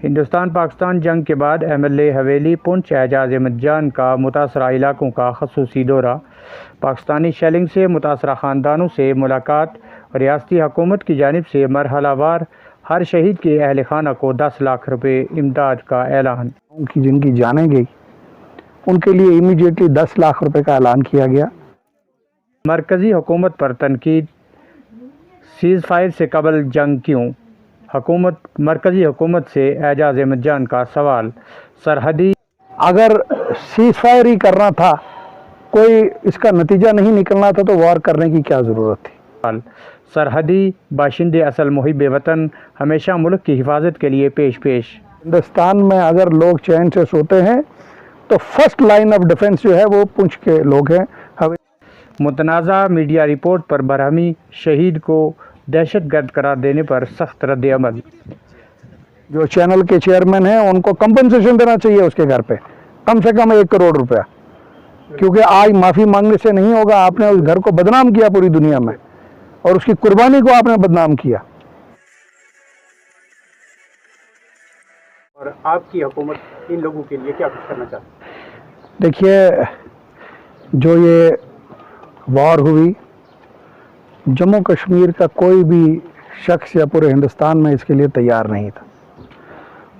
हिंदुस्तान पाकिस्तान जंग के बाद MLA हवेली पुंछ एजाज अहमद जान का मुतासरा इलाकों का खसूसी दौरा। पाकिस्तानी शेलिंग से मुतासरा ख़ानदानों से मुलाकात। रियासती हुकूमत की जानिब से मरहलावार हर शहीद के अहल खाना को 10 लाख रुपए इमदाद का ऐलान। उनकी जिनकी जाने गई उनके लिए इमीडिएटली 10 लाख रुपए का ऐलान किया गया। मरकज़ी हुकूमत पर तनकीद, सीज़ फायर से कबल जंग क्यों? मरकज़ी हुकूमत से एजाज अहमद जान का सवाल। सरहदी अगर सीज़ फायर ही करना था, कोई इसका नतीजा नहीं निकलना था तो वॉर करने की क्या ज़रूरत थी? सरहदी बाशिंदे असल मुहिब वतन हमेशा मुल्क की हिफाजत के लिए पेश। हिंदुस्तान में अगर लोग चैन से सोते हैं तो फर्स्ट लाइन ऑफ डिफेंस जो है वो पुंछ के लोग हैं। मुतनाज़ा मीडिया रिपोर्ट पर बरहमी, शहीद को दहशतगर्द करार देने पर सख्त रद्द अमल। जो चैनल के चेयरमैन हैं उनको कंपनसेशन देना चाहिए उसके घर पे कम से कम 1 करोड़ रुपया, क्योंकि आज माफ़ी मांगने से नहीं होगा। आपने उस घर को बदनाम किया पूरी दुनिया में और उसकी कुर्बानी को आपने बदनाम किया। और आपकी हुकूमत इन लोगों के लिए क्या कुछ करना चाहती है? देखिए, जो ये वॉर हुई, जम्मू कश्मीर का कोई भी शख्स या पूरे हिंदुस्तान में इसके लिए तैयार नहीं था।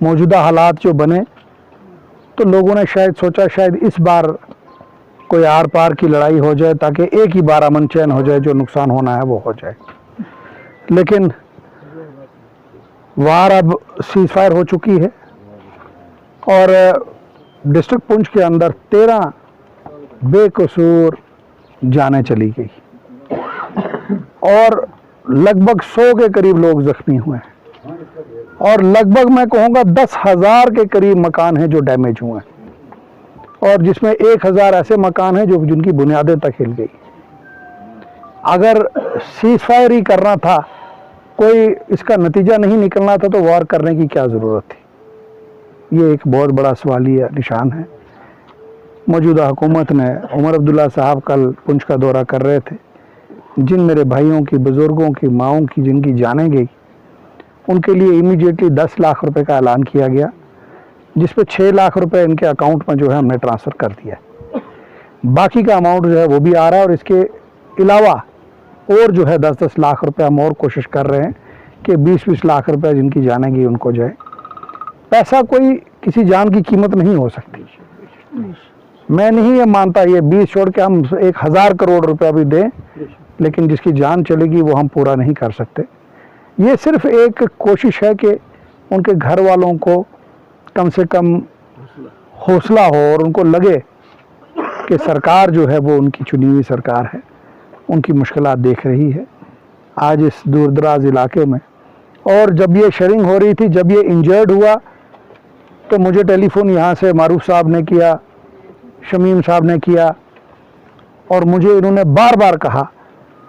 मौजूदा हालात जो बने तो लोगों ने शायद सोचा शायद इस बार कोई आर पार की लड़ाई हो जाए ताकि एक ही बार अमन चैन हो जाए, जो नुकसान होना है वो हो जाए। लेकिन वार अब सीज फायर हो चुकी है और डिस्ट्रिक्ट पुंछ के अंदर 13 बेकसूर जानें चली गई और लगभग 100 के करीब लोग जख्मी हुए हैं और लगभग मैं कहूँगा 10,000 के करीब मकान हैं जो डैमेज हुए हैं और जिसमें 1,000 ऐसे मकान हैं जो जिनकी बुनियादें तक हिल गई। अगर सीज फायर ही करना था, कोई इसका नतीजा नहीं निकलना था तो वॉर करने की क्या ज़रूरत थी? ये एक बहुत बड़ा सवालिया निशान है। मौजूदा हुकूमत ने, उमर अब्दुल्ला साहब कल पुंछ का दौरा कर रहे थे। जिन मेरे भाइयों की, बुज़ुर्गों की, माओं की जिनकी जानें गई उनके लिए इमीडिएटली 10 लाख रुपए का ऐलान किया गया, जिस पे 6 लाख रुपए इनके अकाउंट में जो है हमने ट्रांसफ़र कर दिया है। बाकी का अमाउंट जो है वो भी आ रहा है और इसके अलावा और जो है 10-10 लाख रुपए हम और कोशिश कर रहे हैं कि 20-20 लाख रुपए जिनकी जानें गई उनको जाए। पैसा कोई किसी जान की कीमत नहीं हो सकती। मैं नहीं ये मानता ये 20 छोड़ के हम 1,000 करोड़ रुपया भी दें, लेकिन जिसकी जान चलेगी वो हम पूरा नहीं कर सकते। ये सिर्फ एक कोशिश है कि उनके घर वालों को कम से कम हौसला हो और उनको लगे कि सरकार जो है वो उनकी चुनी हुई सरकार है, उनकी मुश्किलात देख रही है आज इस दूर दराज इलाके में। और जब ये शेयरिंग हो रही थी, जब ये इंजर्ड हुआ तो मुझे टेलीफोन यहाँ से मारूफ साहब ने किया, शमीम साहब ने किया और मुझे इन्होंने बार बार कहा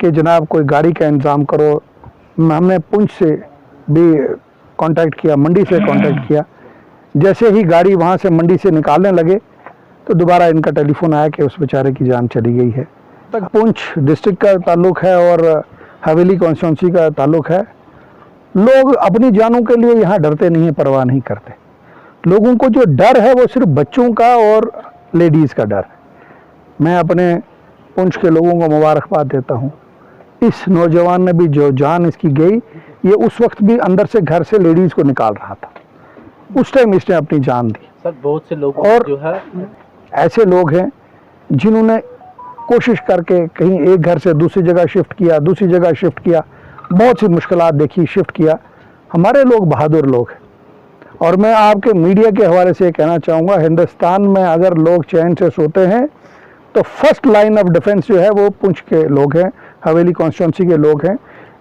कि जनाब कोई गाड़ी का इंतज़ाम करो। हमने पुंछ से भी कांटेक्ट किया, मंडी से कांटेक्ट किया। जैसे ही गाड़ी वहाँ से मंडी से निकालने लगे तो दोबारा इनका टेलीफोन आया कि उस बेचारे की जान चली गई है। तक पुंछ डिस्ट्रिक्ट का ताल्लुक़ है और हवेली कॉन्स्टिट्यूंसी का ताल्लुक़ है। लोग अपनी जानों के लिए यहाँ डरते नहीं हैं, परवाह नहीं करते। लोगों को जो डर है वो सिर्फ बच्चों का और लेडीज़ का डर है। मैं अपने पुंछ के लोगों को मुबारकबाद देता हूँ। इस नौजवान ने भी जो जान इसकी गई, ये उस वक्त भी अंदर से घर से लेडीज़ को निकाल रहा था, उस टाइम इसने अपनी जान दी। सर, बहुत से लोग और जो है ऐसे लोग हैं जिन्होंने कोशिश करके कहीं एक घर से दूसरी जगह शिफ्ट किया, दूसरी जगह शिफ्ट किया, बहुत सी मुश्किलात देखी, शिफ्ट किया। हमारे लोग बहादुर लोग हैं और मैं आपके मीडिया के हवाले से कहना चाहूँगा, हिंदुस्तान में अगर लोग चैन से सोते हैं तो फर्स्ट लाइन ऑफ डिफेंस जो है वो पुंछ के लोग हैं, हवेली कॉन्स्टिट्यूंसी के लोग हैं,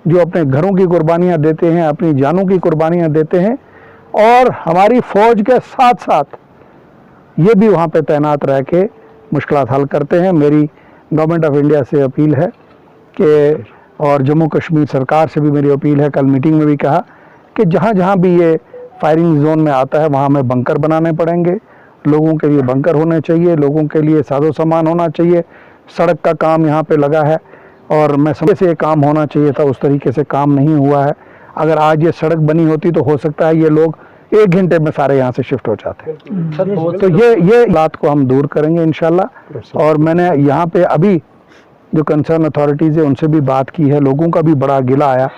जो अपने घरों की कुर्बानियाँ देते हैं, अपनी जानों की कुर्बानियाँ देते हैं और हमारी फ़ौज के साथ साथ ये भी वहाँ पे तैनात रह के मुश्किलात हल करते हैं। मेरी गवर्नमेंट ऑफ इंडिया से अपील है कि, और जम्मू कश्मीर सरकार से भी मेरी अपील है, कल मीटिंग में भी कहा कि जहाँ जहाँ भी ये फायरिंग जोन में आता है वहाँ हमें बंकर बनाने पड़ेंगे। लोगों के लिए बंकर होने चाहिए, लोगों के लिए साजो सामान होना चाहिए। सड़क का काम यहाँ पे लगा है और मैं समझ से ये काम होना चाहिए था, उस तरीके से काम नहीं हुआ है। अगर आज ये सड़क बनी होती तो हो सकता है ये लोग 1 घंटे में सारे यहाँ से शिफ्ट हो जाते हैं। तो ये बात को हम दूर करेंगे इंशाल्लाह। और मैंने यहाँ पे अभी जो कंसर्न अथॉरिटीज़ है उनसे भी बात की है। लोगों का भी बड़ा गिला आया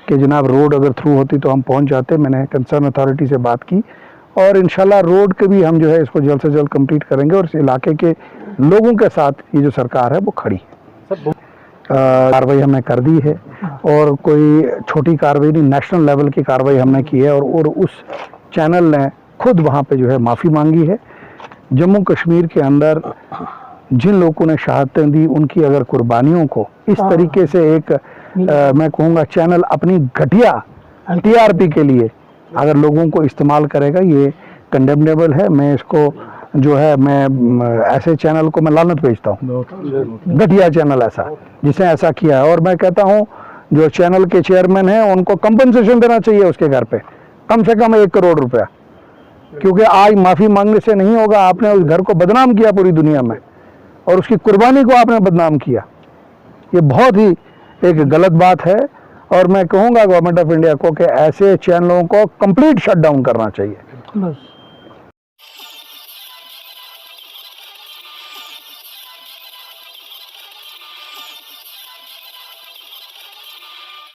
कि जनाब रोड अगर थ्रू होती तो हम पहुँच जाते। मैंने कंसर्न अथॉरिटी से बात की और इंशाल्लाह रोड के भी हम जो है इसको जल्द से जल्द कंप्लीट करेंगे और इस इलाके के लोगों के साथ ये जो सरकार है वो खड़ी है। कार्रवाई हमने कर दी है और कोई छोटी कार्रवाई नहीं, नेशनल लेवल की कार्रवाई हमने की है और उस चैनल ने खुद वहाँ पे जो है माफ़ी मांगी है। जम्मू कश्मीर के अंदर जिन लोगों ने शहादतें दी उनकी अगर कुर्बानियों को इस तरीके से एक मैं कहूँगा चैनल अपनी घटिया टीआरपी के लिए अगर लोगों को इस्तेमाल करेगा, ये कंडेमनेबल है। मैं इसको जो है मैं ऐसे चैनल को मैं लानत भेजता हूँ, घटिया चैनल ऐसा जिसने ऐसा किया है। और मैं कहता हूँ जो चैनल के चेयरमैन हैं उनको कंपनसेशन देना चाहिए उसके घर पे कम से कम 1 करोड़ रुपया, क्योंकि आज माफ़ी मांगने से नहीं होगा। आपने उस घर को बदनाम किया पूरी दुनिया में और उसकी कुर्बानी को आपने बदनाम किया। ये बहुत ही एक गलत बात है और मैं कहूँगा गवर्नमेंट ऑफ इंडिया को कि ऐसे चैनलों को कंप्लीट शट डाउन करना चाहिए।